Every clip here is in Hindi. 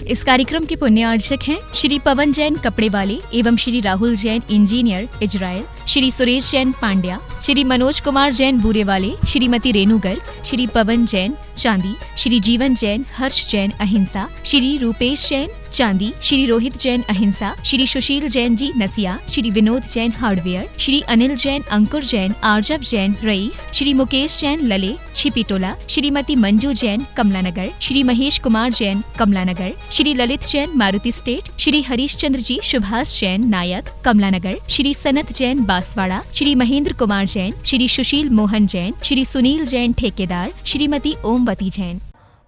इस कार्यक्रम के पुण्यार्चक हैं श्री पवन जैन कपड़े वाले एवं श्री राहुल जैन इंजीनियर इजराइल, श्री सुरेश जैन पांड्या, श्री मनोज कुमार जैन बूरे वाले, श्रीमती रेणु गर्ग, श्री पवन जैन चांदी, श्री जीवन जैन, हर्ष जैन अहिंसा, श्री रूपेश जैन चांदी, श्री रोहित जैन अहिंसा, श्री सुशील जैन जी नसिया, श्री विनोद जैन हार्डवेयर, श्री अनिल जैन, अंकुर जैन, आर्जव जैन रईस, श्री मुकेश जैन लले छिपीटोला, श्रीमती मंजू जैन कमलानगर, श्री महेश कुमार जैन कमलानगर, श्री ललित जैन मारुति स्टेट, श्री हरीश चंद्र जी सुभाष जैन नायक कमलानगर, श्री सनत जैन बांसवाड़ा, श्री महेंद्र कुमार जैन, श्री सुशील मोहन जैन, श्री सुनील जैन ठेकेदार, श्रीमती ओमवती जैन।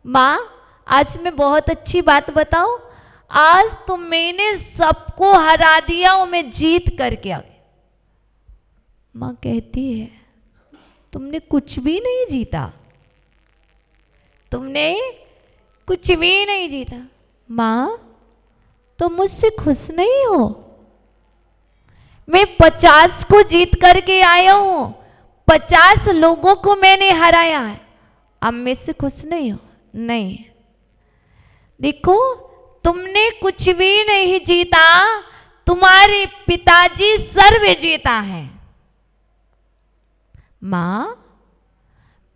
माँ, आज मैं बहुत अच्छी बात बताऊं। आज तो मैंने सबको हरा दिया और मैं जीत करके आ गई। माँ कहती है तुमने कुछ भी नहीं जीता, तुमने कुछ भी नहीं जीता। माँ, तुम मुझसे खुश नहीं हो? मैं 50 को जीत करके आया हूं, 50 लोगों को मैंने हराया है। अब मुझसे खुश नहीं हो? नहीं। देखो, तुमने कुछ भी नहीं जीता, तुम्हारे पिताजी सर्व जीता है। मां,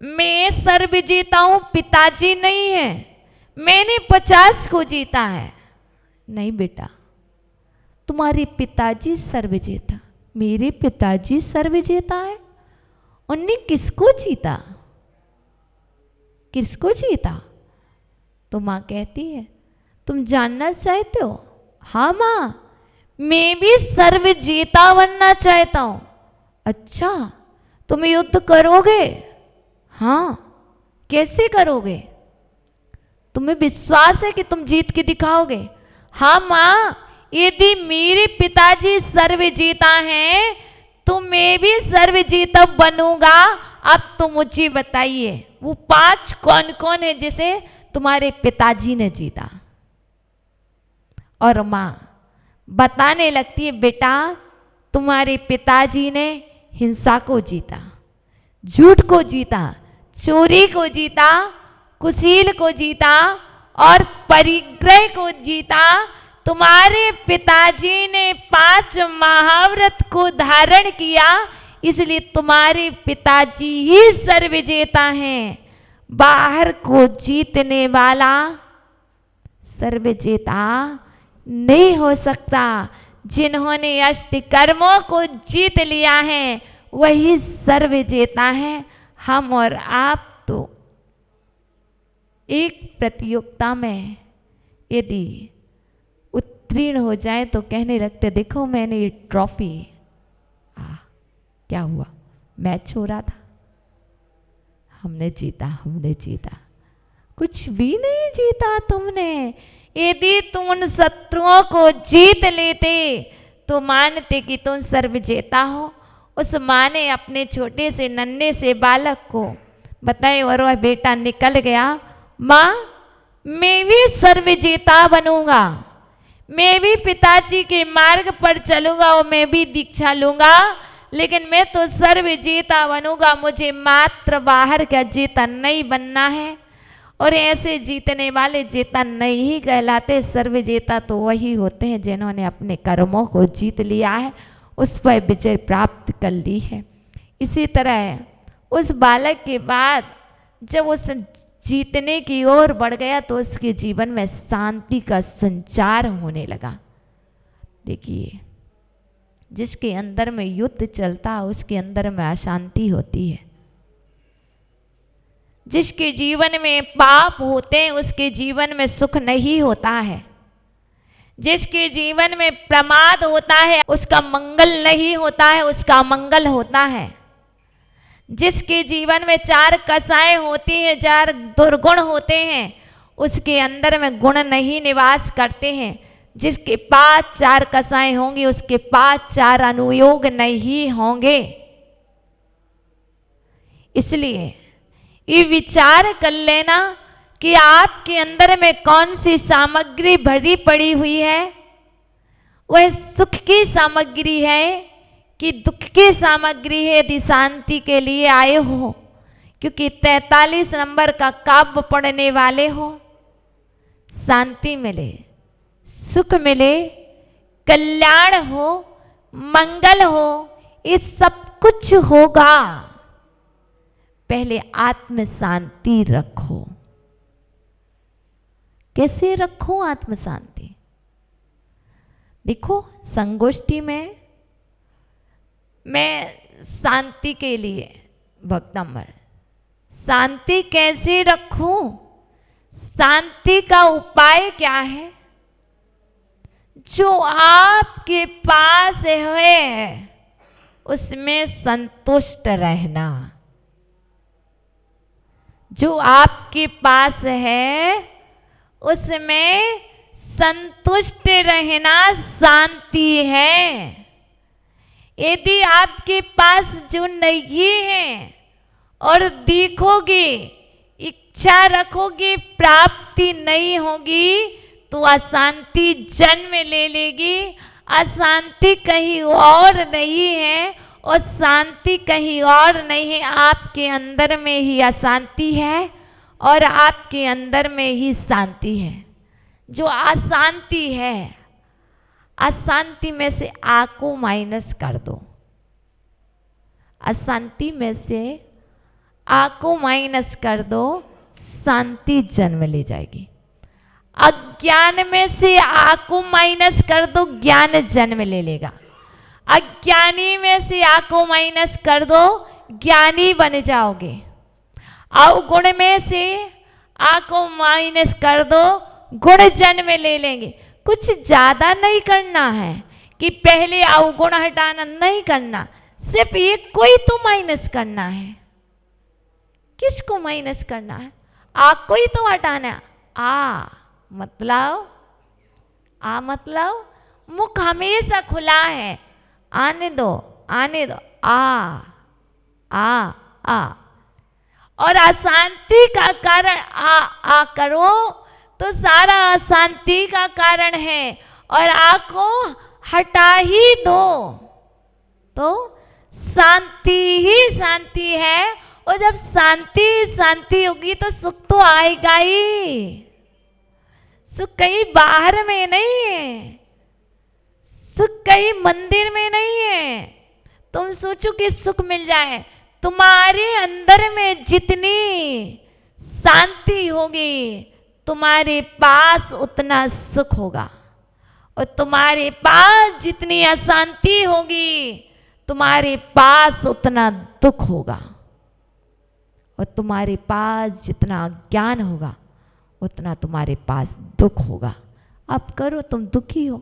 मैं सर्व जीता हूं, पिताजी नहीं है। मैंने 50 को जीता है। नहीं बेटा, तुम्हारे पिताजी सर्व जीता। मेरे पिताजी सर्व जीता है। उनने किसको जीता? किसको जीता? तो मां कहती है तुम जानना चाहते हो? हाँ मां, मैं भी सर्व जीता बनना चाहता हूं। अच्छा, तुम युद्ध करोगे? हाँ। कैसे करोगे? तुम्हें विश्वास है कि तुम जीत के दिखाओगे? हाँ मां, यदि मेरे पिताजी सर्व जीता है तो मैं भी सर्व जीता बनूंगा। अब तो मुझे बताइए वो 5 कौन कौन है जिसे तुम्हारे पिताजी ने जीता? और मां बताने लगती है बेटा, तुम्हारे पिताजी ने हिंसा को जीता, झूठ को जीता, चोरी को जीता, कुशील को जीता और परिग्रह को जीता। तुम्हारे पिताजी ने 5 महाव्रत को धारण किया, इसलिए तुम्हारे पिताजी ही सर्वजेता हैं। बाहर को जीतने वाला सर्वजेता नहीं हो सकता। जिन्होंने अष्ट कर्मों को जीत लिया है वही सर्वजेता है। हम और आप तो एक प्रतियोगिता में यदि उत्तीर्ण हो जाए तो कहने लगते देखो मैंने ये ट्रॉफी, क्या हुआ? मैच हो रहा था, हमने जीता, हमने जीता। कुछ भी नहीं जीता तुमने। यदि तुम उन शत्रुओं को जीत लेते तो मानते कि तुम सर्वजेता हो। उस माँ ने अपने छोटे से नन्हे से बालक को बताए और वह बेटा निकल गया। माँ, मैं भी सर्वजेता बनूंगा, मैं भी पिताजी के मार्ग पर चलूंगा और मैं भी दीक्षा लूंगा, लेकिन मैं तो सर्वजेता बनूंगा। मुझे मात्र बाहर का जेता नहीं बनना है। और ऐसे जीतने वाले जेता नहीं कहलाते। सर्वजेता तो वही होते हैं जिन्होंने अपने कर्मों को जीत लिया है, उस पर विजय प्राप्त कर ली है। इसी तरह उस बालक के बाद जब उस जीतने की ओर बढ़ गया तो उसके जीवन में शांति का संचार होने लगा। देखिए, जिसके अंदर में युद्ध चलता है उसके अंदर में अशांति होती है। जिसके जीवन में पाप होते हैं उसके जीवन में सुख नहीं होता है। जिसके जीवन में प्रमाद होता है उसका मंगल नहीं होता है, उसका अमंगल होता है। जिसके जीवन में 4 कसाएं होती हैं, 4 दुर्गुण होते हैं, उसके अंदर में गुण नहीं निवास करते हैं। जिसके पास 4 कसाएं होंगी उसके पास 4 अनुयोग नहीं होंगे। इसलिए ये विचार कर लेना कि आपके अंदर में कौन सी सामग्री भरी पड़ी हुई है। वह सुख की सामग्री है कि दुख की सामग्री है। यदि शांति के लिए आए हो, क्योंकि 43 नंबर का काव्य पढ़ने वाले हो, शांति मिले, सुख मिले, कल्याण हो, मंगल हो, ये सब कुछ होगा। पहले आत्म शांति रखो। कैसे रखो आत्म शांति? देखो, संगोष्ठी में मैं शांति के लिए भक्तंबर, शांति कैसे रखूं? शांति का उपाय क्या है? जो आपके पास है उसमें संतुष्ट रहना। जो आपके पास है उसमें संतुष्ट रहना शांति है। यदि आपके पास जो नहीं है और देखोगे, इच्छा रखोगे, प्राप्ति नहीं होगी तो अशांति जन्म ले लेगी। अशांति कहीं और नहीं है और शांति कहीं और नहीं है, आपके अंदर में ही अशांति है और आपके अंदर में ही शांति है। जो अशांति है, अशांति में से आ को माइनस कर दो। अशांति में से आ को माइनस कर दो, शांति जन्म ले जाएगी। अज्ञान में से आ को माइनस कर दो, ज्ञान जन्म ले लेगा। अज्ञानी में से आ को माइनस कर दो, ज्ञानी बन जाओगे। अवगुण में से आ को माइनस कर दो, गुण जन्म ले लेंगे। कुछ ज्यादा नहीं करना है कि पहले अवगुण हटाना, नहीं करना, सिर्फ एक को ही तो माइनस करना है। किसको माइनस करना है? आ को ही तो हटाना। आ मतलब मुख हमेशा खुला है, आने दो, आने दो। आ और अशांति का कारण आ करो तो सारा अशांति का कारण है। और आ को हटा ही दो तो शांति ही शांति है। और जब शांति होगी तो सुख तो आएगा ही। सुख कहीं बाहर में नहीं है, सुख कहीं मंदिर में नहीं है। तुम सोचो कि सुख मिल जाए, तुम्हारे अंदर में जितनी शांति होगी तुम्हारे पास उतना सुख होगा। और तुम्हारे पास जितनी अशांति होगी तुम्हारे पास उतना दुख होगा। और तुम्हारे पास जितना ज्ञान होगा उतना तुम्हारे पास दुख होगा। अब करो, तुम दुखी हो,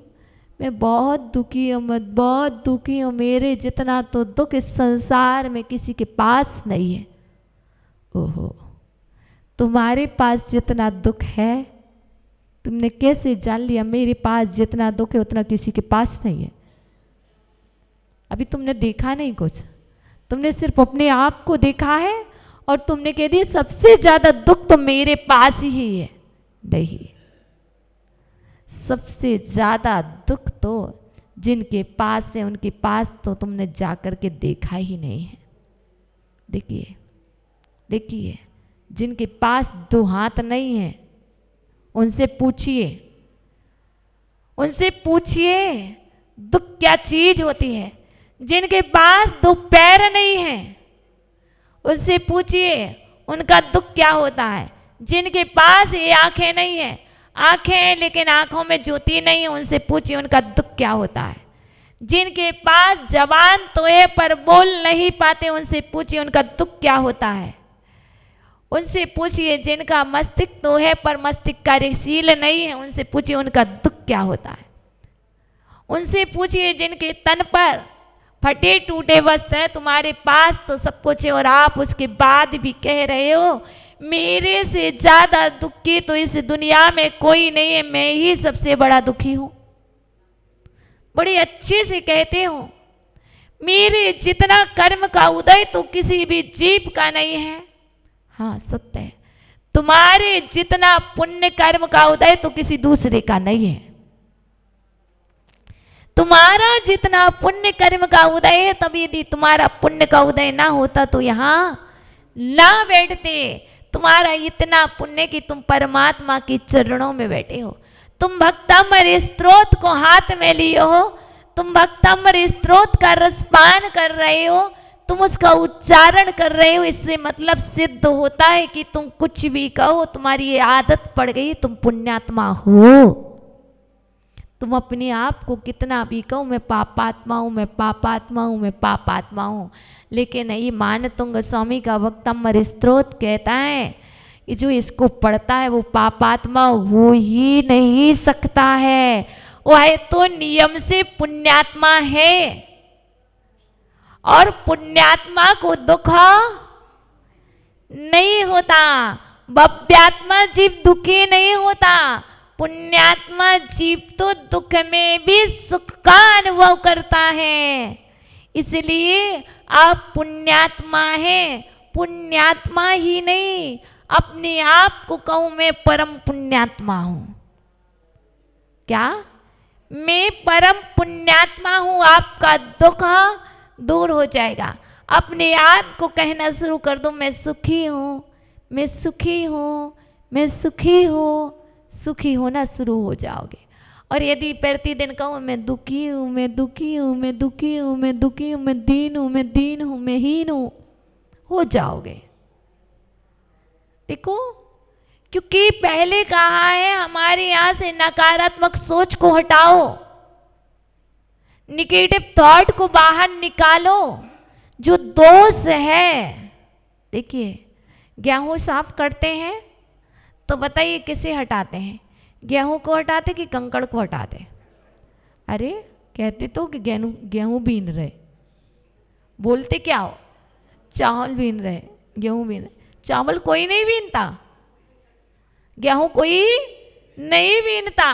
मैं बहुत दुखी हूँ, मैं बहुत दुखी हूँ, मेरे जितना तो दुख इस संसार में किसी के पास नहीं है। ओहो, तुम्हारे पास जितना दुख है तुमने कैसे जान लिया? मेरे पास जितना दुख है उतना किसी के पास नहीं है। अभी तुमने देखा नहीं कुछ, तुमने सिर्फ अपने आप को देखा है और तुमने कह दिया सबसे ज्यादा दुख तो मेरे पास ही है। नहीं, सबसे ज्यादा दुख तो जिनके पास है उनके पास तो तुमने जाकर के देखा ही नहीं है। देखिए देखिए, जिनके पास दो हाथ नहीं है उनसे पूछिए, उनसे पूछिए दुख क्या चीज होती है। जिनके पास दो पैर नहीं है उससे पूछिए उनका दुख क्या होता है। जिनके पास ये आंखें नहीं है, आंखें हैं लेकिन आंखों में ज्योति नहीं है, उनसे पूछिए उनका दुख क्या होता है। जिनके पास जबान तो है पर बोल नहीं पाते, उनसे पूछिए उनका दुख क्या होता है। उनसे पूछिए जिनका मस्तिष्क तो है पर मस्तिष्क कार्यशील नहीं है, उनसे पूछिए उनका दुख क्या होता है। उनसे पूछिए जिनके तन पर फटे टूटे वस्त्र है, तुम्हारे पास तो सब कुछ है और आप उसके बाद भी कह रहे हो मेरे से ज्यादा दुखी तो इस दुनिया में कोई नहीं है, मैं ही सबसे बड़ा दुखी हूं। बड़ी अच्छे से कहते हो मेरे जितना कर्म का उदय तो किसी भी जीव का नहीं है। हाँ सत्य है, तुम्हारे जितना पुण्य कर्म का उदय तो किसी दूसरे का नहीं है। तुम्हारा जितना पुण्य कर्म का उदय है, तब यदि तुम्हारा पुण्य का उदय ना होता तो यहां ना बैठते। तुम्हारा इतना पुण्य कि तुम परमात्मा के चरणों में बैठे हो, तुम भक्तामृत स्त्रोत को हाथ में लिए हो, तुम भक्तामृत स्त्रोत का रसपान कर रहे हो, तुम उसका उच्चारण कर रहे हो। इससे मतलब सिद्ध होता है कि तुम कुछ भी कहो, तुम्हारी ये आदत पड़ गई, तुम पुण्यात्मा हो। तुम अपने आप को कितना भी कहो मैं पापात्मा हूँ, मैं पापात्मा हूँ, मैं पापात्मा हूँ, लेकिन ये मानतुंग स्वामी का भक्तामृत स्त्रोत कहता है कि जो इसको पढ़ता है वो पापात्मा हो ही नहीं सकता है, वह तो नियम से पुण्यात्मा है। और पुण्यात्मा को दुख नहीं होता, भव्यात्मा जीव दुखी नहीं होता। पुण्यात्मा जीव तो दुख में भी सुख का अनुभव करता है। इसलिए आप पुण्यात्मा हैं। पुण्यात्मा ही नहीं, अपने आप को कहूं मैं परम पुण्यात्मा हूं। क्या? मैं परम पुण्यात्मा हूं, आपका दुख दूर हो जाएगा। अपने आप को कहना शुरू कर दो, मैं सुखी हूं, मैं सुखी हूं, मैं सुखी हूं। सुखी होना शुरू हो जाओगे। और यदि प्रतिदिन कहो मैं दुखी हूं, मैं दुखी हूं, मैं दुखी हूं, मैं दुखी हूं, मैं दीन हूं, मैं दीन हूं, मैं हीन हूं, हो जाओगे। देखो, क्योंकि पहले कहा है हमारे यहां से नकारात्मक सोच को हटाओ, निगेटिव थॉट को बाहर निकालो, जो दोष है। देखिए, गेहूं साफ करते हैं तो बताइए किसे हटाते हैं? गेहूं को हटाते कि कंकड़ को हटाते? अरे कहते तो कि गेहूं बीन रहे, बोलते क्या हो? चावल बीन रहे, गेहूं बीन रहे। चावल कोई नहीं बीनता, गेहूं कोई नहीं बीनता।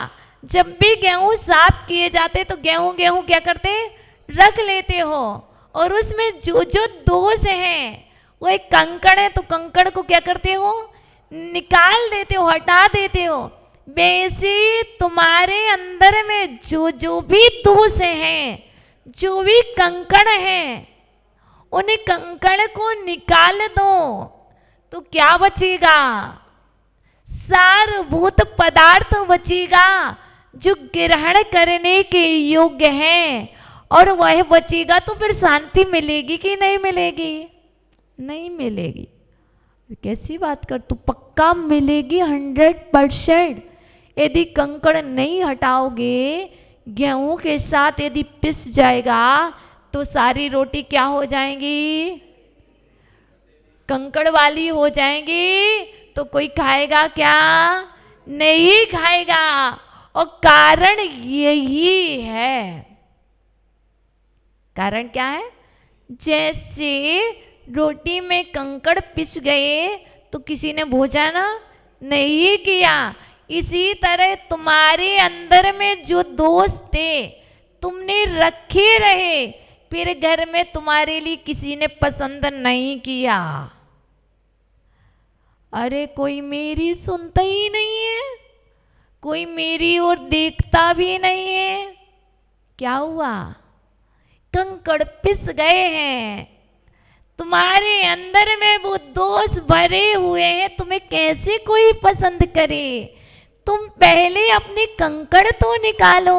जब भी गेहूं साफ किए जाते तो गेहूं क्या करते? रख लेते हो, और उसमें जो जो दोष है वो एक कंकड़ है तो कंकड़ को क्या करते हो? निकाल देते हो, हटा देते हो। वैसे तुम्हारे अंदर में जो जो भी दोष हैं, जो भी कंकड़ हैं, उन कंकड़ को निकाल दो तो क्या बचेगा? सारभूत पदार्थ बचेगा जो ग्रहण करने के योग्य है। और वह बचेगा तो फिर शांति मिलेगी कि नहीं मिलेगी? नहीं मिलेगी। कैसी बात कर तू? पक्का मिलेगी 100%। यदि कंकड़ नहीं हटाओगे, गेहूं के साथ यदि पिस जाएगा तो सारी रोटी क्या हो जाएंगी? कंकड़ वाली हो जाएंगी। तो कोई खाएगा क्या? नहीं खाएगा। और कारण यही है। कारण क्या है? जैसे रोटी में कंकड़ पिस गए तो किसी ने भोजन नहीं किया, इसी तरह तुम्हारे अंदर में जो दोष थे तुमने रखे रहे, फिर घर में तुम्हारे लिए किसी ने पसंद नहीं किया। अरे कोई मेरी सुनता ही नहीं है, कोई मेरी ओर देखता भी नहीं है। क्या हुआ? कंकड़ पिस गए हैं। तुम्हारे अंदर में वो दोष भरे हुए हैं, तुम्हें कैसे कोई पसंद करे? तुम पहले अपने कंकड़ तो निकालो,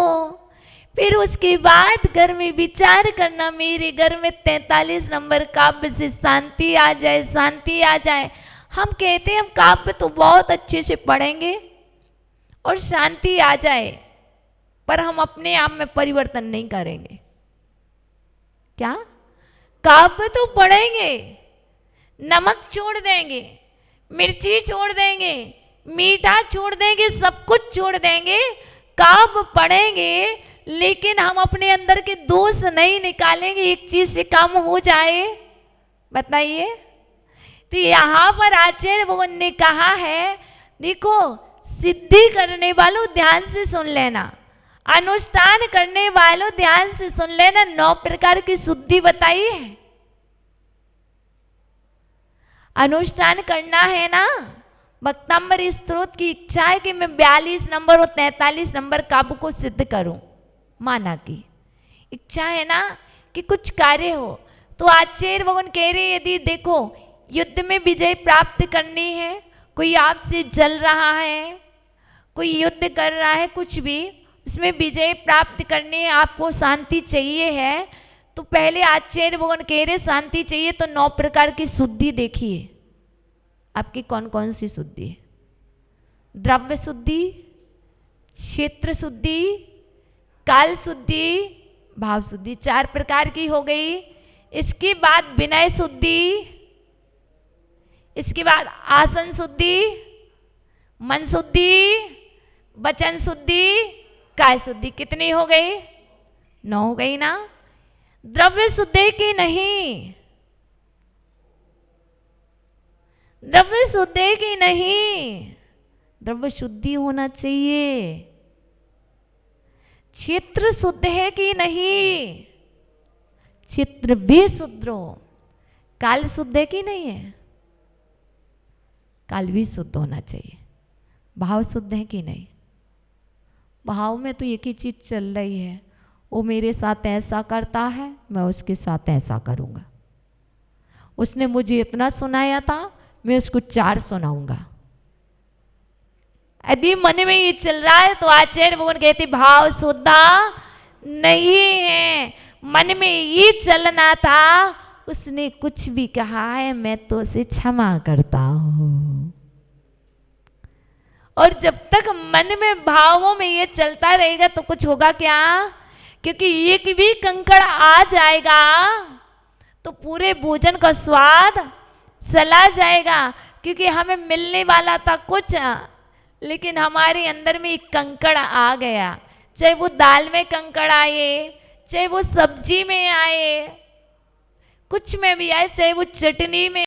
फिर उसके बाद घर में विचार करना मेरे घर में 43 नंबर काव्य से शांति आ जाए, शांति आ जाए। हम कहते हैं हम काव्य तो बहुत अच्छे से पढ़ेंगे और शांति आ जाए, पर हम अपने आप में परिवर्तन नहीं करेंगे। क्या? काव्य तो पढ़ेंगे, नमक छोड़ देंगे, मिर्ची छोड़ देंगे, मीठा छोड़ देंगे, सब कुछ छोड़ देंगे, काव्य पढ़ेंगे, लेकिन हम अपने अंदर के दोष नहीं निकालेंगे। एक चीज से काम हो जाए, बताइए। तो यहाँ पर आचार्य भगवान ने कहा है, देखो सिद्धि करने वालों ध्यान से सुन लेना, अनुष्ठान करने वालों ध्यान से सुन लेना। 9 प्रकार की शुद्धि बताई है। अनुष्ठान करना है ना। भक्तामृत स्त्रोत की इच्छा है कि मैं 42 नंबर और 43 नंबर काव्य को सिद्ध करूं। माना की इच्छा है ना कि कुछ कार्य हो, तो आचार्य भगवान कह रहे यदि देखो युद्ध में विजय प्राप्त करनी है, कोई आपसे जल रहा है, कोई युद्ध कर रहा है, कुछ भी उसमें विजय प्राप्त करनी है, आपको शांति चाहिए है, तो पहले आचार्य भगवान कह रहे शांति चाहिए तो 9 प्रकार की शुद्धि देखिए आपकी कौन कौन सी शुद्धि है। द्रव्य शुद्धि, क्षेत्र शुद्धि, काल शुद्धि, भाव शुद्धि, 4 प्रकार की हो गई। इसके बाद विनय शुद्धि, इसके बाद आसन शुद्धि, मन शुद्धि, वचन शुद्धि, काय शुद्धि। कितनी हो गई? 9 हो गई ना। द्रव्य शुद्धि की नहीं, द्रव्य शुद्धि की नहीं, द्रव्य शुद्धि होना चाहिए। क्षेत्र शुद्ध है कि नहीं, क्षेत्र भी शुद्ध हो। काल शुद्ध है कि नहीं है, काल भी शुद्ध होना चाहिए। भाव शुद्ध है कि नहीं, भाव में तो एक ही चीज चल रही है, वो मेरे साथ ऐसा करता है, मैं उसके साथ ऐसा करूंगा। उसने मुझे इतना सुनाया था, मैं उसको 4 सुनाऊंगा। यदि मन में ये चल रहा है तो आचार्य भगवान कहते भाव शुद्ध नहीं है। मन में ये चलना था, उसने कुछ भी कहा है मैं तो उसे क्षमा करता हूं। और जब तक मन में भावों में ये चलता रहेगा तो कुछ होगा क्या? क्योंकि एक भी कंकड़ आ जाएगा तो पूरे भोजन का स्वाद चला जाएगा। क्योंकि हमें मिलने वाला था कुछ, लेकिन हमारे अंदर में एक कंकड़ आ गया। चाहे वो दाल में कंकड़ आए, चाहे वो सब्जी में आए, कुछ में भी आए, चाहे वो चटनी में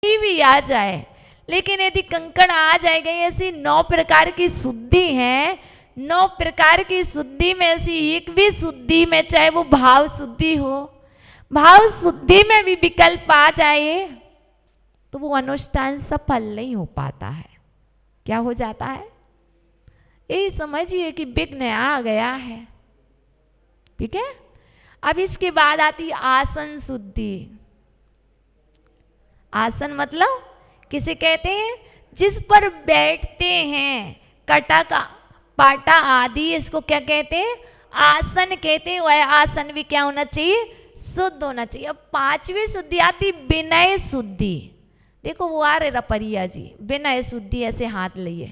भी आ जाए, लेकिन यदि कंकड़ आ जाएगा, ऐसी 9 प्रकार की शुद्धि है। 9 प्रकार की शुद्धि में ऐसी एक भी शुद्धि में, चाहे वो भाव शुद्धि हो, भाव शुद्धि में भी विकल्प आ जाए तो वो अनुष्ठान सफल नहीं हो पाता है। क्या हो जाता है? यही समझिए कि विघ्न आ गया है। ठीक है। अब इसके बाद आती आसन शुद्धि। आसन मतलब किसे कहते हैं? जिस पर बैठते हैं, कटा का पाटा आदि, इसको क्या कहते हैं? आसन कहते हैं। वह आसन भी क्या होना चाहिए? शुद्ध होना चाहिए। अब 5वीं शुद्धि आती विनय शुद्धि। देखो वो आ रहे रपरिया जी, विनय शुद्धि, ऐसे हाथ लिए,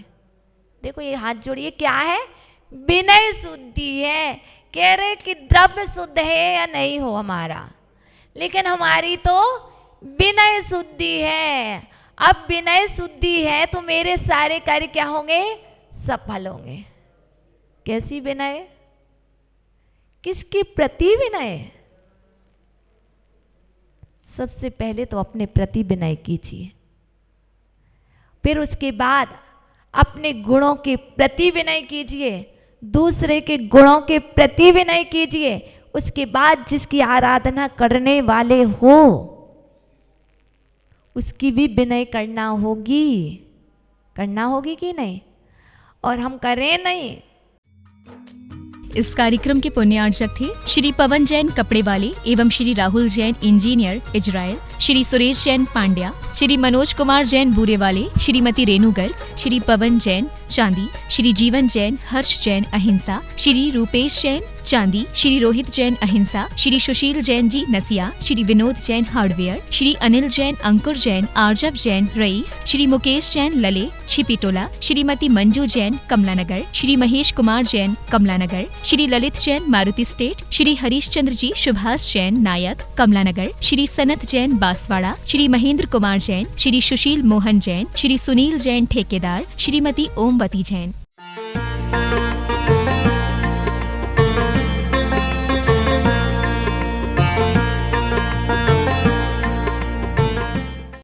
देखो ये हाथ जोड़िए, क्या है? विनय शुद्धि है। कह रहे कि द्रव्य शुद्ध है या नहीं हो हमारा, लेकिन हमारी तो विनय शुद्धि है। अब विनय शुद्धि है तो मेरे सारे कार्य क्या होंगे? सफल होंगे। कैसी विनय? किसके प्रति विनय? सबसे पहले तो अपने प्रति विनय कीजिए, फिर उसके बाद अपने गुणों के प्रति विनय कीजिए, दूसरे के गुणों के प्रति विनय कीजिए, उसके बाद जिसकी आराधना करने वाले हो उसकी भी विनय करना होगी कि नहीं? और हम करें नहीं। इस कार्यक्रम के पुण्यार्चक थे श्री पवन जैन कपड़े वाले एवं श्री राहुल जैन इंजीनियर इजराइल, श्री सुरेश जैन पांड्या, श्री मनोज कुमार जैन बूरे वाले, श्रीमती रेणु गर्ग, श्री पवन जैन चांदी, श्री जीवन जैन, हर्ष जैन अहिंसा, श्री रूपेश जैन चांदी, श्री रोहित जैन अहिंसा, श्री सुशील जैन जी नसिया, श्री विनोद जैन हार्डवेयर, श्री अनिल जैन, अंकुर जैन, आर्जव जैन रईस, श्री मुकेश जैन लले छिपीटोला, श्रीमती मंजू जैन कमलानगर, श्री महेश कुमार जैन कमलानगर, श्री ललित जैन मारुति स्टेट, श्री हरीश चंद्र जी सुभाष जैन नायक कमलानगर, श्री सनत जैन बांसवाड़ा, श्री महेंद्र कुमार जैन, श्री सुशील मोहन जैन, श्री सुनील जैन ठेकेदार, श्रीमती ओमवती जैन।